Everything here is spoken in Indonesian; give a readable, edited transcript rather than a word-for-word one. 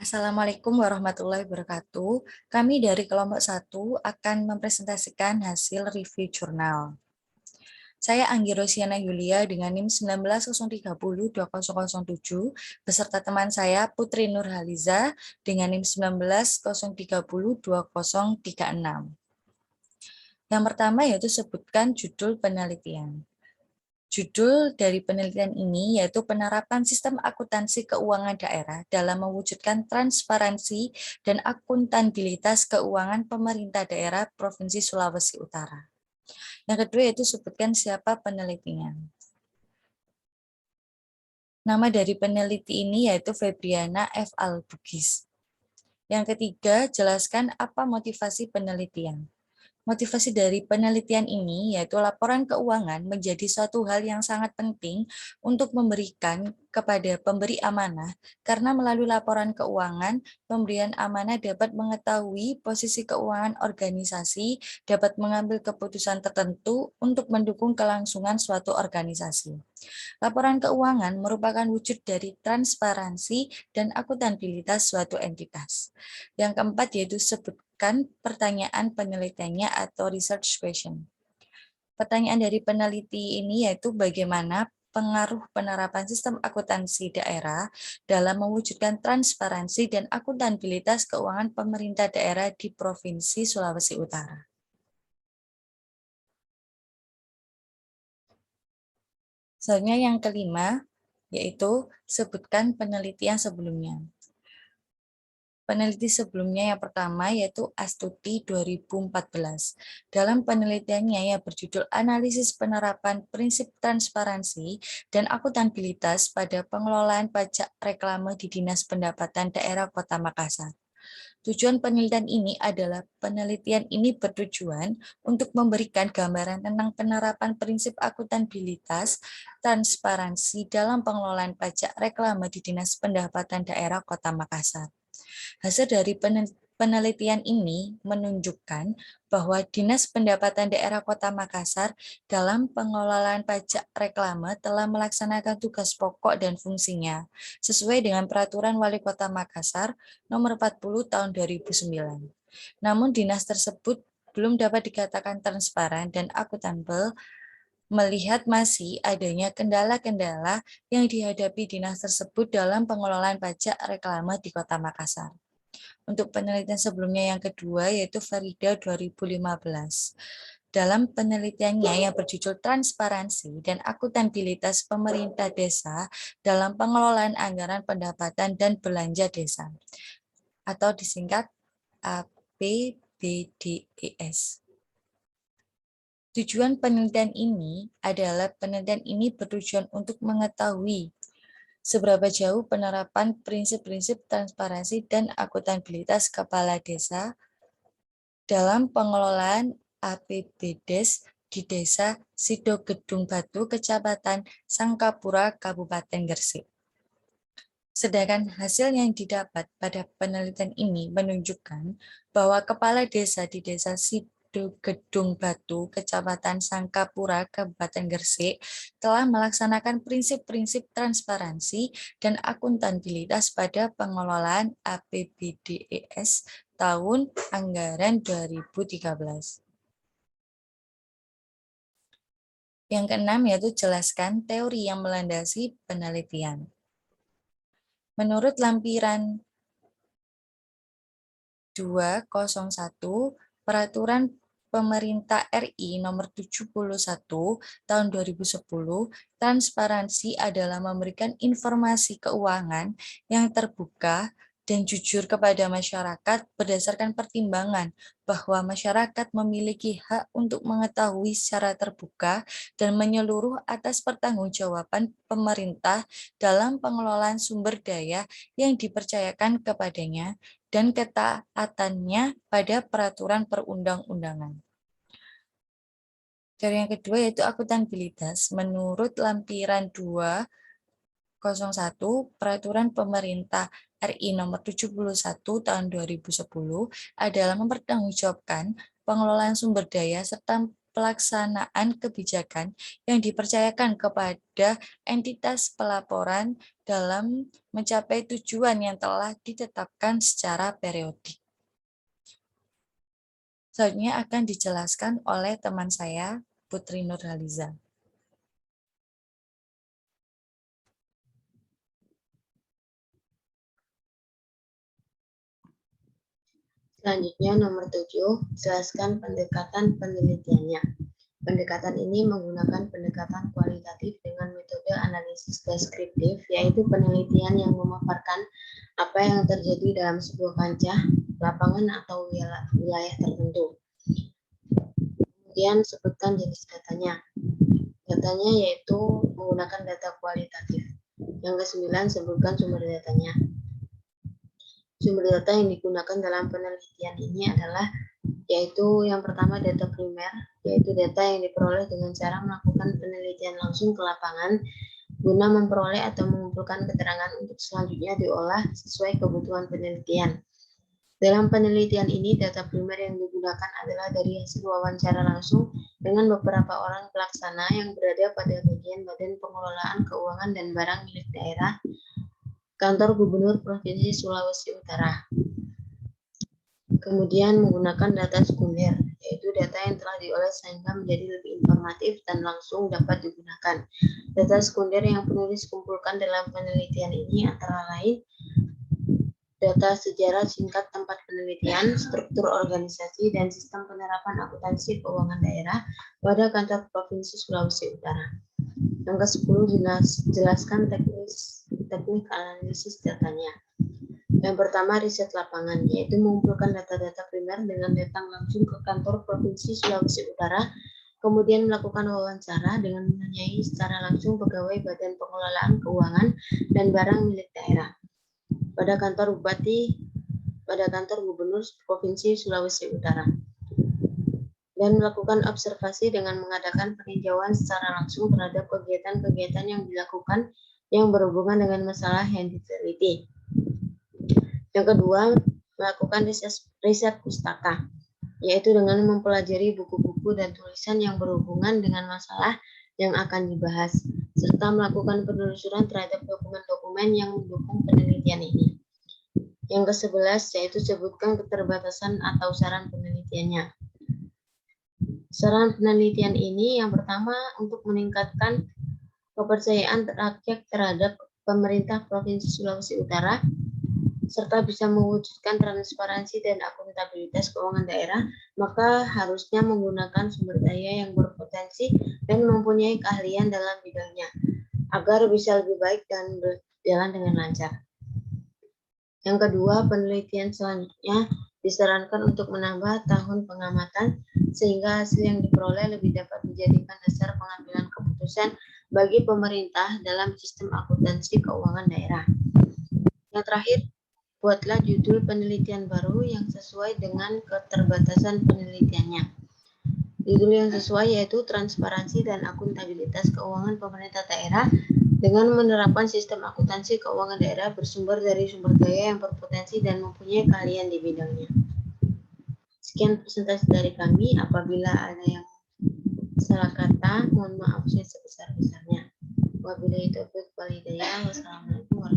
Assalamualaikum warahmatullahi wabarakatuh. Kami dari kelompok 1 akan mempresentasikan hasil review jurnal. Saya Anggi Rosiana Yulia dengan NIM 1903020007 beserta teman saya Putri Nurhaliza dengan NIM 1903020036. Yang pertama yaitu sebutkan judul penelitian. Judul dari penelitian ini yaitu penerapan sistem akuntansi keuangan daerah dalam mewujudkan transparansi dan akuntabilitas keuangan pemerintah daerah Provinsi Sulawesi Utara. Yang kedua yaitu sebutkan siapa penelitinya. Nama dari peneliti ini yaitu Febriana F. Albugis. Yang ketiga, jelaskan apa motivasi penelitian. Motivasi dari penelitian ini yaitu laporan keuangan menjadi suatu hal yang sangat penting untuk memberikan kepada pemberi amanah karena melalui laporan keuangan, pemberian amanah dapat mengetahui posisi keuangan organisasi, dapat mengambil keputusan tertentu untuk mendukung kelangsungan suatu organisasi. Laporan keuangan merupakan wujud dari transparansi dan akuntabilitas suatu entitas. Yang keempat yaitu sebutkan pertanyaan penelitiannya atau research question. Pertanyaan dari peneliti ini yaitu bagaimana pengaruh penerapan sistem akuntansi daerah dalam mewujudkan transparansi dan akuntabilitas keuangan pemerintah daerah di Provinsi Sulawesi Utara. Selanjutnya yang kelima, yaitu sebutkan penelitian sebelumnya. Peneliti sebelumnya yang pertama yaitu Astuti 2014. Dalam penelitiannya yang berjudul Analisis Penerapan Prinsip Transparansi dan Akuntabilitas pada Pengelolaan Pajak Reklame di Dinas Pendapatan Daerah Kota Makassar. Tujuan penelitian ini adalah penelitian ini bertujuan untuk memberikan gambaran tentang penerapan prinsip akuntabilitas, transparansi dalam pengelolaan pajak reklame di Dinas Pendapatan Daerah Kota Makassar. Hasil dari penelitian ini menunjukkan bahwa Dinas Pendapatan Daerah Kota Makassar dalam pengelolaan pajak reklame telah melaksanakan tugas pokok dan fungsinya sesuai dengan Peraturan Wali Kota Makassar Nomor 40 Tahun 2009. Namun dinas tersebut belum dapat dikatakan transparan dan akuntabel melihat masih adanya kendala-kendala yang dihadapi dinas tersebut dalam pengelolaan pajak reklame di Kota Makassar. Untuk penelitian sebelumnya yang kedua yaitu Farida 2015. Dalam penelitiannya yang berjudul Transparansi dan Akuntabilitas Pemerintah Desa dalam Pengelolaan Anggaran Pendapatan dan Belanja Desa atau disingkat APBDES. Tujuan penelitian ini adalah penelitian ini bertujuan untuk mengetahui seberapa jauh penerapan prinsip-prinsip transparansi dan akuntabilitas kepala desa dalam pengelolaan APBDes di Desa Sidogedung Batu, Kecamatan Sangkapura, Kabupaten Gresik. Sedangkan hasil yang didapat pada penelitian ini menunjukkan bahwa kepala desa di Desa Sidogedung Batu, Kecamatan Sangkapura, Kabupaten Gresik telah melaksanakan prinsip-prinsip transparansi dan akuntabilitas pada pengelolaan APBDES tahun anggaran 2013. Yang keenam yaitu jelaskan teori yang melandasi penelitian. Menurut lampiran 201 Peraturan Pemerintah RI Nomor 71 Tahun 2010, transparansi adalah memberikan informasi keuangan yang terbuka dan jujur kepada masyarakat berdasarkan pertimbangan bahwa masyarakat memiliki hak untuk mengetahui secara terbuka dan menyeluruh atas pertanggungjawaban pemerintah dalam pengelolaan sumber daya yang dipercayakan kepadanya dan ketaatannya pada peraturan perundang-undangan. Cara yang kedua yaitu akuntabilitas. Menurut lampiran 201 Peraturan Pemerintah RI Nomor 71 Tahun 2010 adalah mempertanggungjawabkan pengelolaan sumber daya serta pelaksanaan kebijakan yang dipercayakan kepada entitas pelaporan dalam mencapai tujuan yang telah ditetapkan secara periodik. Selanjutnya akan dijelaskan oleh teman saya, Putri Nurhaliza. Selanjutnya nomor 7, jelaskan pendekatan penelitiannya. Pendekatan ini menggunakan pendekatan kualitatif dengan metode analisis deskriptif, yaitu penelitian yang memaparkan apa yang terjadi dalam sebuah kancah, lapangan, atau wilayah tertentu. Kemudian sebutkan jenis datanya. Datanya yaitu menggunakan data kualitatif. Yang ke-9, sebutkan sumber datanya. Sumber data yang digunakan dalam penelitian ini adalah yaitu yang pertama data primer, yaitu data yang diperoleh dengan cara melakukan penelitian langsung ke lapangan guna memperoleh atau mengumpulkan keterangan untuk selanjutnya diolah sesuai kebutuhan penelitian. Dalam penelitian ini, data primer yang digunakan adalah dari hasil wawancara langsung dengan beberapa orang pelaksana yang berada pada bagian Badan Pengelolaan Keuangan dan Barang milik daerah, Kantor Gubernur Provinsi Sulawesi Utara. Kemudian menggunakan data sekunder, yaitu data yang telah diolah sehingga menjadi lebih informatif dan langsung dapat digunakan. Data sekunder yang penulis kumpulkan dalam penelitian ini antara lain data sejarah singkat tempat penelitian, struktur organisasi, dan sistem penerapan akuntansi keuangan daerah pada kantor Provinsi Sulawesi Utara. Yang ke-10, jelaskan teknik analisis datanya. Yang pertama, riset lapangan, yaitu mengumpulkan data-data primer dengan datang langsung ke kantor Provinsi Sulawesi Utara, kemudian melakukan wawancara dengan menanyai secara langsung pegawai Badan Pengelolaan Keuangan dan Barang milik daerah, pada kantor Bupati, pada kantor Gubernur Provinsi Sulawesi Utara, dan melakukan observasi dengan mengadakan peninjauan secara langsung terhadap kegiatan-kegiatan yang dilakukan yang berhubungan dengan masalah yang diteliti. Yang kedua, melakukan riset pustaka, yaitu dengan mempelajari buku-buku dan tulisan yang berhubungan dengan masalah yang akan dibahas, serta melakukan penelusuran terhadap dokumen-dokumen yang mendukung penelitian ini. Yang ke-11, yaitu sebutkan keterbatasan atau saran penelitiannya. Saran penelitian ini yang pertama untuk meningkatkan kepercayaan rakyat terhadap pemerintah Provinsi Sulawesi Utara, serta bisa mewujudkan transparansi dan akuntabilitas keuangan daerah, maka harusnya menggunakan sumber daya yang berpotensi dan mempunyai keahlian dalam bidangnya, agar bisa lebih baik dan berjalan dengan lancar. Yang kedua, penelitian selanjutnya disarankan untuk menambah tahun pengamatan sehingga hasil yang diperoleh lebih dapat dijadikan dasar pengambilan keputusan bagi pemerintah dalam sistem akuntansi keuangan daerah. Yang terakhir, buatlah judul penelitian baru yang sesuai dengan keterbatasan penelitiannya. Judul yang sesuai yaitu transparansi dan akuntabilitas keuangan pemerintah daerah dengan menerapkan sistem akuntansi keuangan daerah bersumber dari sumber daya yang berpotensi dan mempunyai keahlian di bidangnya. Sekian presentasi dari kami. Apabila ada yang salah kata, mohon maaf saya sebesar-besarnya. Wabillahi taufiq wal hidayah. Wassalamualaikum warahmatullahi wabarakatuh.